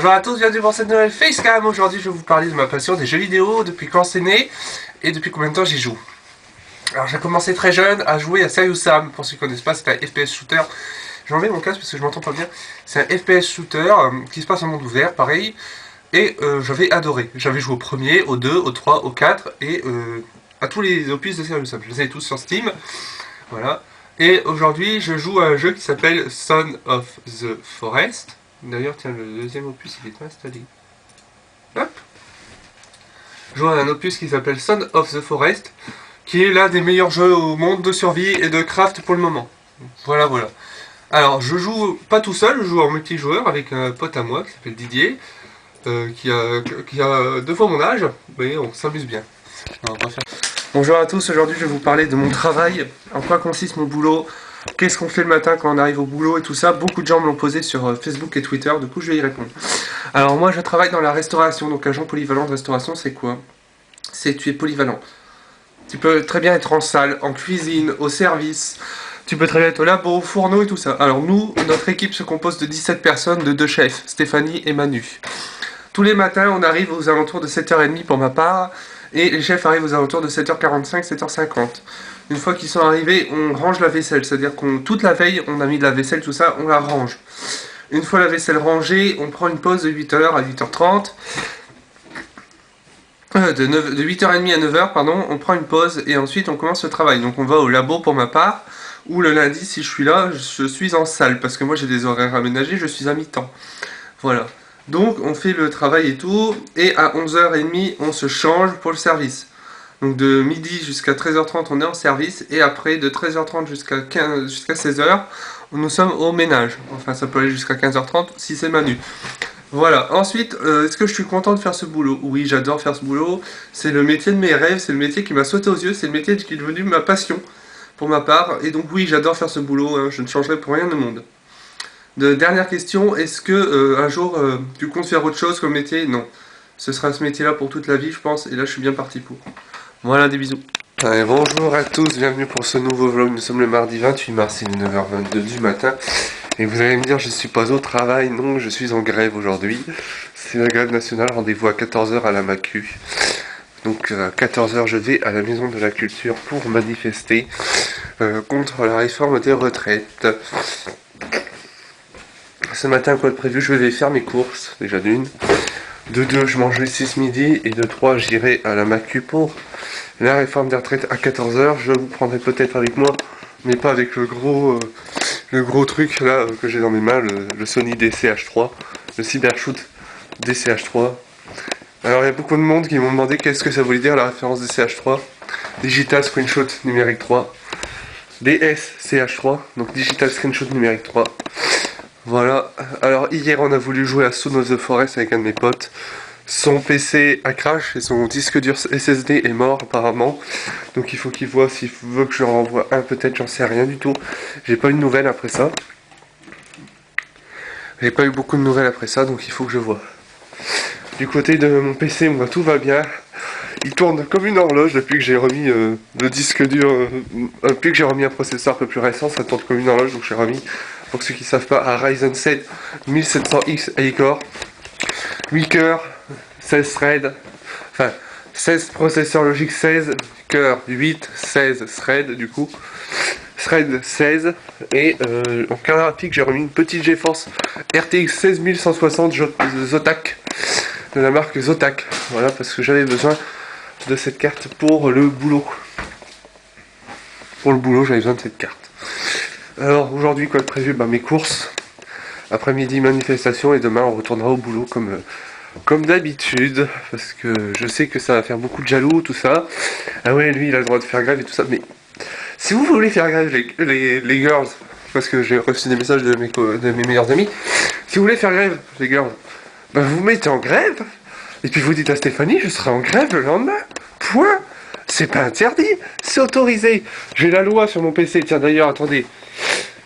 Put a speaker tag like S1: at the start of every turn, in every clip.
S1: Bonjour à tous, bienvenue pour cette nouvelle Facecam. Aujourd'hui je vais vous parler de ma passion des jeux vidéo, depuis quand c'est né et depuis combien de temps j'y joue. Alors j'ai commencé très jeune à jouer à Serious Sam, pour ceux qui ne connaissent pas, c'est un FPS shooter. J'ai enlevé mon casque parce que je m'entends pas bien. C'est un FPS shooter qui se passe en monde ouvert, pareil. Et j'avais adoré. J'avais joué au premier, au 2, au 3, au 4 et à tous les opus de Serious Sam. Je les avais tous sur Steam. Voilà. Et aujourd'hui je joue à un jeu qui s'appelle Son of the Forest. D'ailleurs, tiens, le deuxième opus, il est installé. Hop. Je joue à un opus qui s'appelle Son of the Forest, qui est l'un des meilleurs jeux au monde de survie et de craft pour le moment. Voilà, voilà. Alors, je joue pas tout seul, je joue en multijoueur avec un pote à moi qui s'appelle Didier, qui a 2 fois mon âge, mais on s'amuse bien. Bonjour à tous, aujourd'hui je vais vous parler de mon travail, en quoi consiste mon boulot, qu'est-ce qu'on fait le matin quand on arrive au boulot et tout ça. Beaucoup de gens me l'ont posé sur Facebook et Twitter, du coup je vais y répondre. Alors moi je travaille dans la restauration, donc agent polyvalent de restauration c'est quoi? C'est tu es polyvalent. Tu peux très bien être en salle, en cuisine, au service, tu peux très bien être au labo, au fourneau et tout ça. Alors nous, notre équipe se compose de 17 personnes, de 2 chefs, Stéphanie et Manu. Tous les matins on arrive aux alentours de 7h30 pour ma part, et les chefs arrivent aux alentours de 7h45, 7h50. Une fois qu'ils sont arrivés, on range la vaisselle, c'est-à-dire qu'on toute la veille, on a mis de la vaisselle, tout ça, on la range. Une fois la vaisselle rangée, on prend une pause de 8h à 8h30. De 8h30 à 9h, pardon, on prend une pause et ensuite on commence le travail. Donc on va au labo pour ma part, ou le lundi, si je suis là, je suis en salle, parce que moi j'ai des horaires aménagés, je suis à mi-temps. Voilà. Donc on fait le travail et tout, et à 11h30 on se change pour le service. Donc de midi jusqu'à 13h30 on est en service, et après de 13h30 jusqu'à 16h nous sommes au ménage. Enfin ça peut aller jusqu'à 15h30 si c'est Manu. Voilà, ensuite, est-ce que je suis content de faire ce boulot? Oui, j'adore faire ce boulot, c'est le métier de mes rêves, c'est le métier qui m'a sauté aux yeux, c'est le métier qui est devenu ma passion, pour ma part, et donc oui, j'adore faire ce boulot, hein, je ne changerai pour rien au monde. Dernière question, est-ce que un jour tu comptes faire autre chose comme métier? Non. Ce sera ce métier-là pour toute la vie, je pense, et là je suis bien parti pour. Voilà, des bisous. Allez, bonjour à tous, bienvenue pour ce nouveau vlog. Nous sommes le mardi 28 mars, il est 9h22 du matin. Et vous allez me dire, je suis pas au travail, non, je suis en grève aujourd'hui. C'est la grève nationale, rendez-vous à 14h à la MACU. Donc à 14h, je vais à la Maison de la Culture pour manifester contre la réforme des retraites. Ce matin, quoi de prévu? Je vais faire mes courses, déjà d'une. De 2, je mange ici ce midi. Et de 3, j'irai à la MACU pour la réforme des retraites à 14h. Je vous prendrai peut-être avec moi, mais pas avec le gros truc là que j'ai dans mes mains, le Sony DCH3, le Cybershoot DCH3. Alors il y a beaucoup de monde qui m'ont demandé qu'est-ce que ça voulait dire la référence DCH3. Digital Screenshot numérique 3. DSCH3, donc Digital Screenshot numérique 3. Voilà, alors hier on a voulu jouer à Son of the Forest avec un de mes potes. Son PC a crash et son disque dur SSD est mort apparemment. Donc il faut qu'il voit s'il veut que je leur envoie un, peut-être, j'en sais rien du tout. J'ai pas eu de nouvelles après ça. J'ai pas eu beaucoup de nouvelles après ça, donc il faut que je vois. Du côté de mon PC, moi, tout va bien. Il tourne comme une horloge depuis que j'ai remis le disque dur. Depuis que j'ai remis un processeur un peu plus récent, ça tourne comme une horloge, donc j'ai remis, pour ceux qui ne savent pas, un Ryzen 7 1700X A-Core. 8 cœurs, 16 threads, enfin 16 processeurs logiques, 16 cœurs, 8, 16 threads du coup. Thread 16 et en carte graphique j'ai remis une petite GeForce RTX 16160 Zotac de la marque Zotac, voilà, parce que j'avais besoin de cette carte pour le boulot. Pour le boulot j'avais besoin de cette carte. Alors aujourd'hui quoi de prévu? Mes courses, après-midi manifestation et demain on retournera au boulot comme d'habitude, parce que je sais que ça va faire beaucoup de jaloux tout ça. Ah ouais, lui il a le droit de faire grève et tout ça, mais si vous voulez faire grève, les girls, parce que j'ai reçu des messages de mes meilleurs amis, si vous voulez faire grève, les girls, vous mettez en grève, et puis vous dites à Stéphanie, je serai en grève le lendemain. Point. C'est pas interdit, c'est autorisé. J'ai la loi sur mon PC, tiens d'ailleurs, attendez,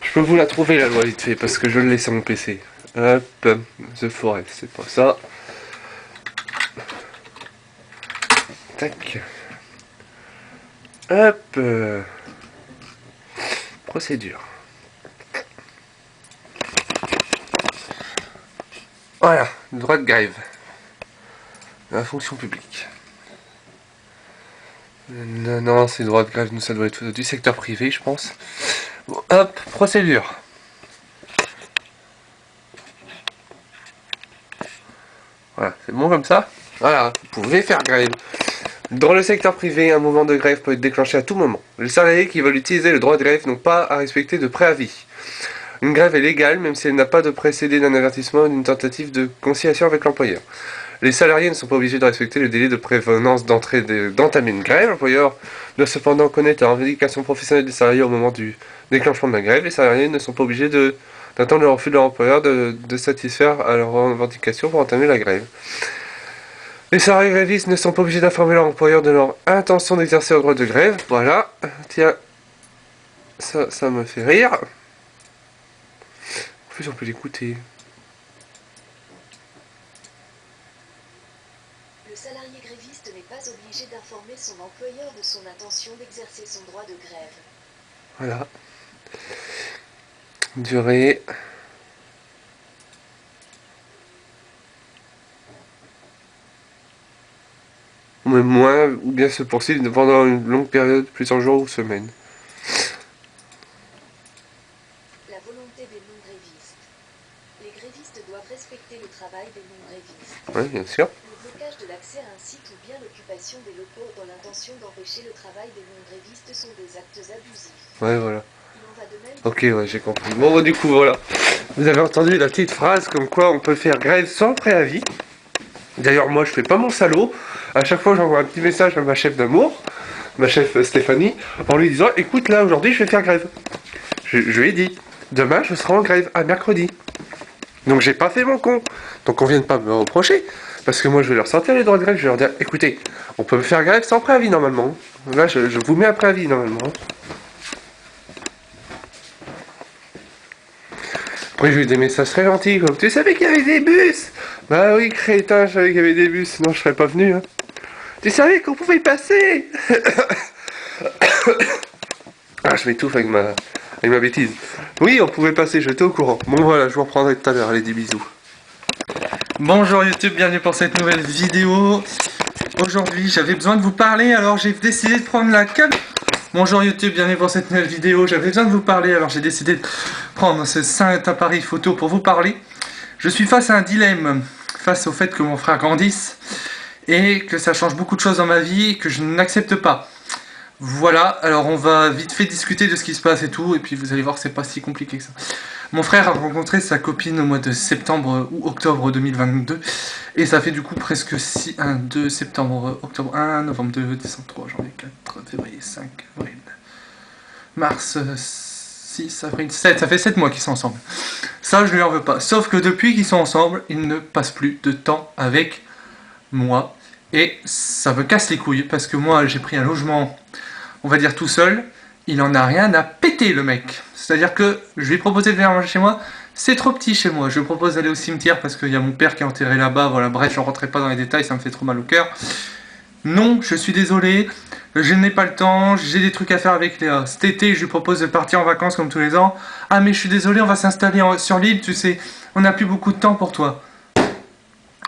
S1: je peux vous la trouver la loi vite fait, parce que je l'ai sur mon PC. Hop, The Forest, c'est pas ça. Tac. Hop. Procédure. Voilà, le droit de grève. La fonction publique. Non, non, c'est le droit de grève, nous ça doit être du secteur privé, je pense. Bon, hop, procédure. Voilà, c'est bon comme ça. Voilà, vous pouvez faire grève. Dans le secteur privé, un mouvement de grève peut être déclenché à tout moment. Les salariés qui veulent utiliser le droit de grève n'ont pas à respecter de préavis. Une grève est légale même si elle n'a pas de précédé d'un avertissement ou d'une tentative de conciliation avec l'employeur. Les salariés ne sont pas obligés de respecter le délai de prévenance d'entamer une grève. L'employeur doit cependant connaître la revendication professionnelle des salariés au moment du déclenchement de la grève. Les salariés ne sont pas obligés d'attendre le refus de leur employeur de satisfaire à leurs revendications pour entamer la grève. Les salariés grévistes ne sont pas obligés d'informer leur employeur de leur intention d'exercer le droit de grève. Voilà. Tiens, ça me fait rire. En plus, on peut l'écouter.
S2: Le salarié gréviste n'est pas obligé d'informer son employeur de son intention d'exercer son droit de grève.
S1: Voilà. Durée. Ou même moins, ou bien se poursuivre pendant une longue période, plusieurs jours ou semaines.
S2: La volonté des non-grévistes. Les grévistes doivent respecter le travail des non-grévistes.
S1: Oui, bien sûr.
S2: Le blocage de l'accès à un site ou bien l'occupation des locaux dans l'intention d'empêcher le travail des non-grévistes sont des actes abusifs.
S1: Ouais, voilà.
S2: Il en va de même.
S1: Ok, ouais, j'ai compris. Bon, du coup, voilà. Vous avez entendu la petite phrase comme quoi on peut faire grève sans préavis. D'ailleurs, moi, je fais pas mon salaud. À chaque fois, j'envoie un petit message à ma chef d'amour, ma chef Stéphanie, en lui disant, écoute, là, aujourd'hui, je vais faire grève. Je lui ai dit, demain, je serai en grève, à mercredi. Donc, j'ai pas fait mon con. Donc, on vient de pas me reprocher. Parce que moi, je vais leur sortir les droits de grève. Je vais leur dire, écoutez, on peut me faire grève sans préavis, normalement. Là, je vous mets un préavis, normalement. Après, j'ai eu des messages très gentils, comme tu savais qu'il y avait des bus. Bah oui, crétin, je savais qu'il y avait des bus, sinon je serais pas venu. Hein. Tu savais qu'on pouvait y passer. Ah, je m'étouffe avec ma bêtise. Oui, on pouvait passer, j'étais au courant. Bon voilà, je vous reprendrai tout à l'heure, allez, des bisous.
S3: Bonjour YouTube, bienvenue pour cette nouvelle vidéo. Aujourd'hui, j'avais besoin de vous parler, alors j'ai décidé de prendre la cam. Bonjour YouTube, bienvenue pour cette nouvelle vidéo. J'avais besoin de vous parler, alors j'ai décidé de prendre ce saint appareil photo pour vous parler. Je suis face à un dilemme, face au fait que mon frère grandisse et que ça change beaucoup de choses dans ma vie et que je n'accepte pas. Voilà, alors on va vite fait discuter de ce qui se passe et tout, et puis vous allez voir, c'est pas si compliqué que ça. Mon frère a rencontré sa copine au mois de septembre ou octobre 2022, et ça fait du coup presque 2 septembre, octobre 1, novembre 2, décembre 3, janvier 4, février 5, avril, mars 6, avril 7, ça fait 7 mois qu'ils sont ensemble. Ça, je lui en veux pas, sauf que depuis qu'ils sont ensemble, ils ne passent plus de temps avec moi, et ça me casse les couilles, parce que moi j'ai pris un logement, on va dire tout seul, il en a rien à péter le mec. C'est-à-dire que je lui ai proposé de venir manger chez moi, c'est trop petit chez moi, je lui propose d'aller au cimetière parce qu'il y a mon père qui est enterré là-bas, voilà, bref, je ne rentrerai pas dans les détails, ça me fait trop mal au cœur. Non, je suis désolé, je n'ai pas le temps, j'ai des trucs à faire avec Léa. Cet été, je lui propose de partir en vacances comme tous les ans. Ah mais je suis désolé, on va s'installer sur l'île, tu sais, on n'a plus beaucoup de temps pour toi.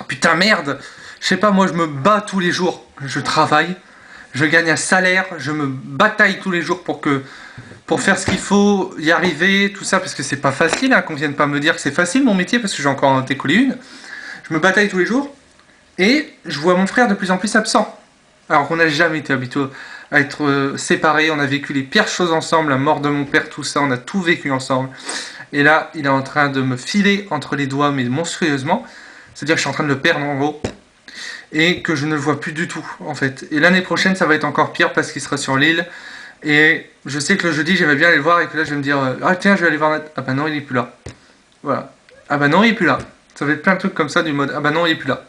S3: Putain merde, je sais pas, moi je me bats tous les jours, je travaille, je gagne un salaire, je me bataille tous les jours pour faire ce qu'il faut, y arriver, tout ça, parce que c'est pas facile, hein, qu'on vienne pas me dire que c'est facile mon métier, parce que j'ai encore en décollé une. Je me bataille tous les jours, et je vois mon frère de plus en plus absent. Alors qu'on n'a jamais été habitué à être séparés, on a vécu les pires choses ensemble, la mort de mon père, tout ça, on a tout vécu ensemble. Et là, il est en train de me filer entre les doigts, mais monstrueusement. C'est-à-dire que je suis en train de le perdre en gros. Et que je ne le vois plus du tout en fait. Et l'année prochaine ça va être encore pire parce qu'il sera sur l'île. Et je sais que le jeudi j'aimerais bien aller le voir et que là je vais me dire ah tiens je vais aller voir, ah bah non il est plus là. Voilà. Ah bah non il est plus là. Ça va être plein de trucs comme ça du mode ah bah non il est plus là.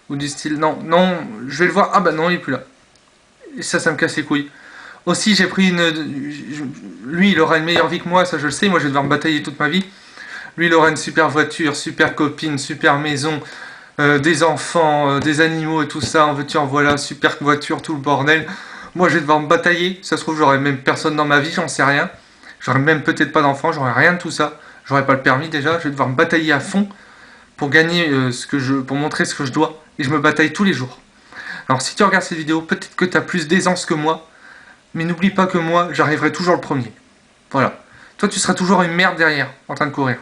S3: Ou du style non, non, je vais le voir, ah bah non il est plus là. Et ça me casse les couilles. Aussi j'ai pris lui il aura une meilleure vie que moi, ça je le sais, moi je vais devoir me batailler toute ma vie. Lui il aura une super voiture, super copine, super maison. Des enfants, des animaux et tout ça, en veux-tu en voilà, super voiture, tout le bordel. Moi je vais devoir me batailler, ça se trouve j'aurai même personne dans ma vie, j'en sais rien. J'aurai même peut-être pas d'enfants, j'aurai rien de tout ça. J'aurai pas le permis déjà, je vais devoir me batailler à fond pour gagner pour montrer ce que je dois. Et je me bataille tous les jours. Alors si tu regardes cette vidéo, peut-être que tu as plus d'aisance que moi, mais n'oublie pas que moi, j'arriverai toujours le premier. Voilà. Toi, tu seras toujours une merde derrière, en train de courir.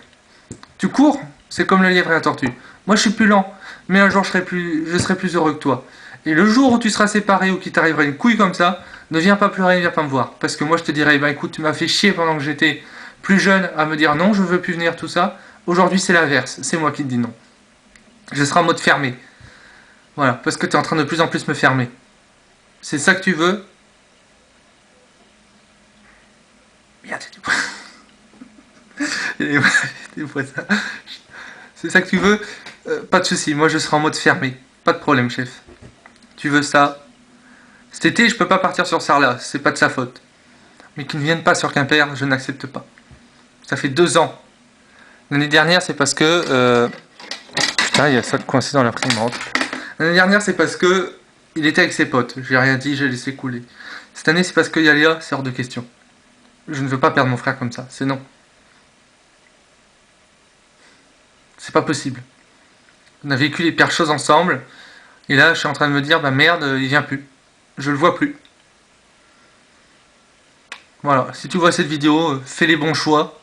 S3: Tu cours, c'est comme le lièvre et la tortue. Moi, je suis plus lent, mais un jour, je serai plus heureux que toi. Et le jour où tu seras séparé ou qu'il t'arriverait une couille comme ça, ne viens pas pleurer, ne viens pas me voir. Parce que moi, je te dirais, bah écoute, tu m'as fait chier pendant que j'étais plus jeune à me dire non, je veux plus venir, tout ça. Aujourd'hui, c'est l'inverse. C'est moi qui te dis non. Je serai en mode fermé. Voilà, parce que tu es en train de plus en plus me fermer. C'est ça que tu veux? Merde, c'est ça que tu veux? Pas de soucis, moi je serai en mode fermé. Pas de problème, chef. Tu veux ça? Cet été, je peux pas partir sur Sarlat, c'est pas de sa faute. Mais qu'il ne vienne pas sur Quimper, je n'accepte pas. Ça fait 2 ans. L'année dernière, c'est parce que... Putain, il y a ça de coincé dans l'imprimante. L'année dernière, c'est parce que il était avec ses potes. J'ai rien dit, j'ai laissé couler. Cette année, c'est parce que Yalia, c'est hors de question. Je ne veux pas perdre mon frère comme ça, c'est non. C'est pas possible. On a vécu les pires choses ensemble, et là, je suis en train de me dire, bah merde, il vient plus. Je le vois plus. Voilà, si tu vois cette vidéo, fais les bons choix.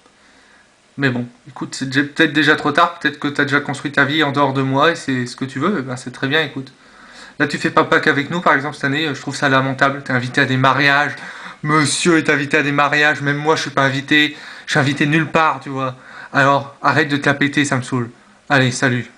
S3: Mais bon, écoute, c'est peut-être déjà trop tard, peut-être que tu as déjà construit ta vie en dehors de moi, et c'est ce que tu veux, ben c'est très bien, écoute. Là, tu fais pas Pâques avec nous, par exemple, cette année, je trouve ça lamentable. T'es invité à des mariages, monsieur est invité à des mariages, même moi, je suis pas invité, je suis invité nulle part, tu vois. Alors, arrête de te la péter, ça me saoule. Allez, salut.